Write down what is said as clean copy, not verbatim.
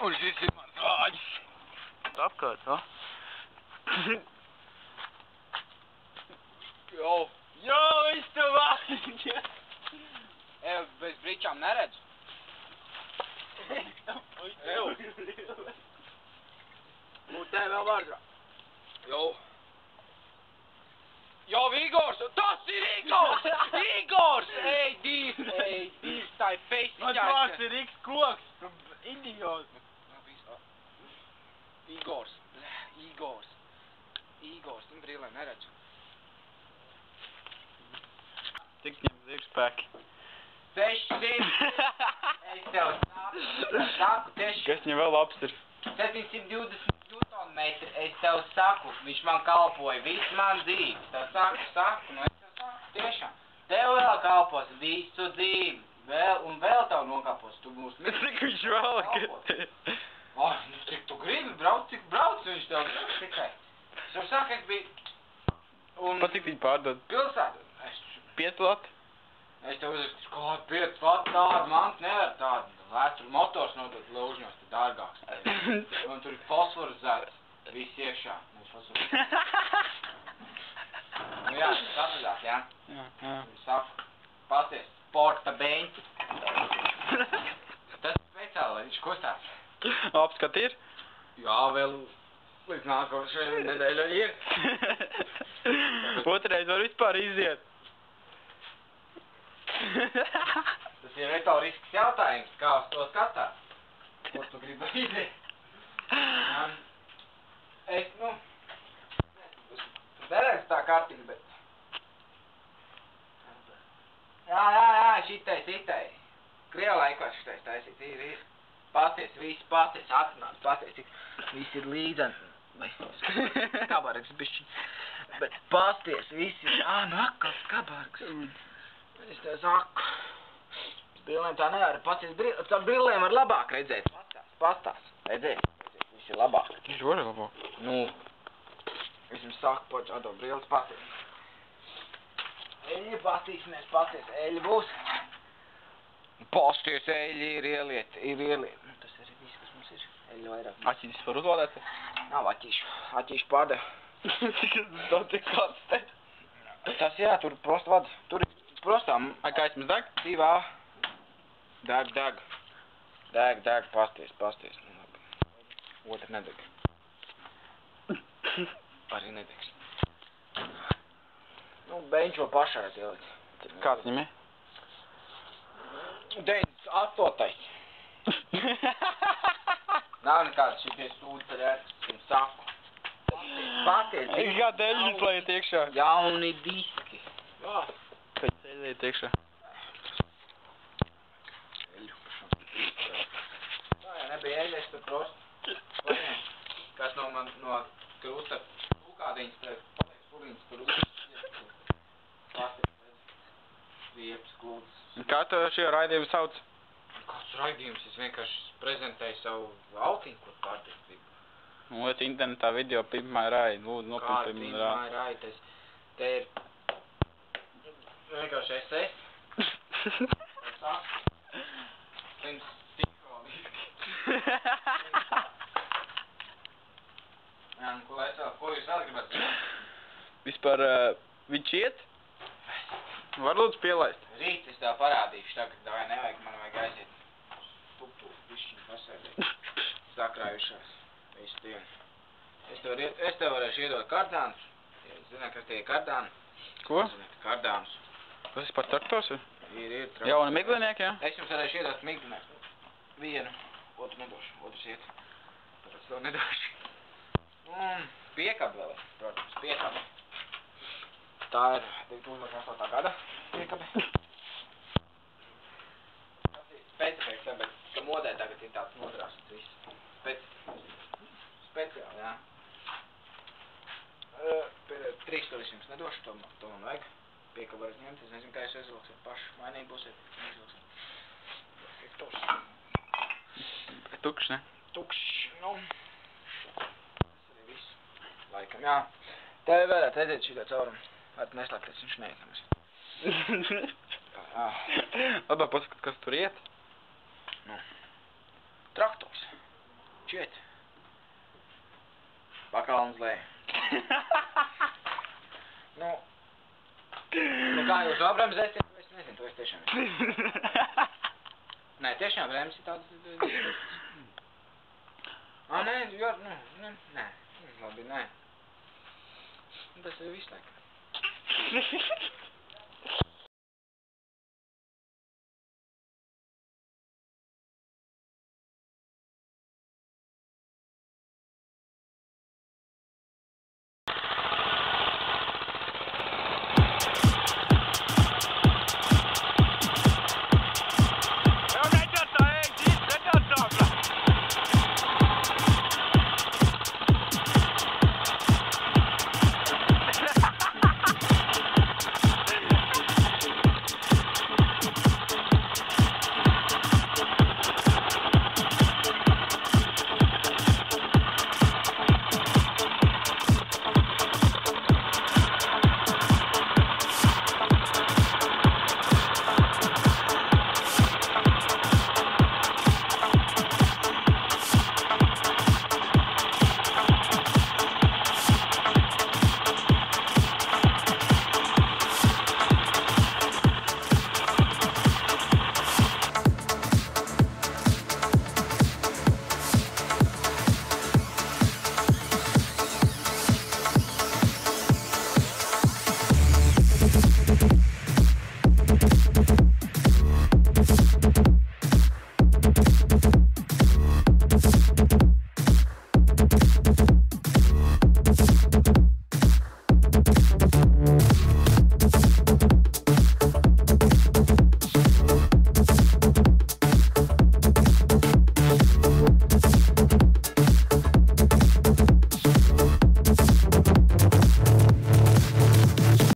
Un šis ir mans āģis. Apkārt, ha? Jo, es tev vārdu. Bez brīčām neredzu. Un tev vēl vārdā. Jo, Igors, tas ir Igors! Igors! Ej, divs, tā ir feisiņā. Man tvāks ir X koks, tu idiots. Igors, tam brīlēm neredzu. Cik ņem zirgspēki? 600! Es tev saku, Kas viņam vēl labs ir? 720 Newtonmetri, es tev saku, viņš man kalpoja visu man dzīvi. Tev saku, es tev saku, tiešām. Tev vēl kalpos visu dzīvi, un vēl tev nokāpos, tu mūs mīli. Cik viņš vēl, Ai, nu cik tu gribi, cik brauc viņš tev tikai. Es tev saku, es biju... Pa cik viņi pārdod? Pilsētu. 5 lati? Es tev uzrakstu, kādu 5 lati tādu, man nevar tādu. Vēsturi motors nodot lūžņos, tad dārgāks. Man tur ir fosforizēts, viss iekšā. Nu jā, tas atradās, jā? Jā. Saku, pasties, sporta beņķi. Tas speciāli, viņš kustās. Apskat ir? Jā, vēl līdz nākošajai nedēļai ir. Otrais var vispār iziet. Tas ir retorisks jautājums, kā uz to skatās. Ko tu gribi iziet? Es, derēs tā kārtīgi, bet... Jā, šitai. Krieva laikā šitais taisīt, ir. Pasties, atrunāts, cik viss ir līdzan. Skabargs bišķi. Bet pasties, viss ir, nakals skabargs. Es tev saku. Brillēm tā nevar, ar brillēm var labāk redzēt. Pastās, redzēt, viss ir labāk. Viņš var labāk. Nu, es jums saku, poč, atdo brilles pasties. Eļļi pastīsimies, eļļi būs. Pasties, eļļi ir ieliet. Tas ir viss, kas mums ir. Eļļi vairāk. Aķītis var uzlādēt? Nav aķīšu pārdev. Cik kāds te? Tas jā, tur prost vada. Tur ir prostām. Gaismas deg? Dzīvā. Deg, pasties. Otra nedeg. Arī nedegs. Nu, beņķo pašā ielikt. Kāds viņam ir? 98. Nav nekāds šitie stūdceļētas, jums saku. Pasties. Kā deļņus laiet iekšā? Jauni diski. Pēc ceļiet iekšā. Nebija eļļas, tad prosti. Kas no krusta kūkādiņas, tad paliek puriņas tur pasties. Viepas, klūdas. Kā tu šie raidījumi sauc? Kāds raidījums? Es vienkārši prezentēju savu autiņu, ko pārtikt gribu. Nu, es internetā video Pimp My Ride. Lūdzu, nopimp Pimp My Ride. Pimp My Ride? Te ir vienkārši SS. Tas saka. Pirms sinhroniski. Jā, ko jūs vēl gribat? Vispār, viņš iet? Var lūdzu pielaist? Rīt es tev parādīšu, tagad nevajag, man vajag aiziet. Tuptūs, bišķiņ pasēdēt. Sakrājušās visu dienu. Es tev varēšu iedot kardānus. Zināt, kas tie ir kardāni? Ko? Zināt, kardānus. Tas ir par traktors? Ir Jauni miglinieki, jā? Es jums varēšu iedot miglinieku. Vienu, otru nedošu, otrs iet. Tāpēc tev nedošu. Un piekabi vēl, protams, piekabi. Tā ir 2008. gada piekabi. Tas ir specifiks, bet ka modē tagad ir tāds nodrāsts viss. Speciāli, jā. 3 stūris jums nedošu, to man vajag. Piekabi varat ņemt, es nezinu, kā jūs aizvilksiet paši. Mainīgi būsiet, neizvilksiet. Tukšs, ne? Tukšs, nu. Tas arī viss. Laikam, jā. Tev varētu redzēt šitā caurumu. Varat neslēgties, viņš neiekamēs. Labāk paskat, kas tur iet? Nu. Traktors. Čet. Pakalam uz leju. Nu kā jūs to bremzēsiet, es nezinu, to es tiešām nezinu. Nē, tiešām bremzi tāds... Nē, jo, nē, labi, nē. Tas ir visu laiku. You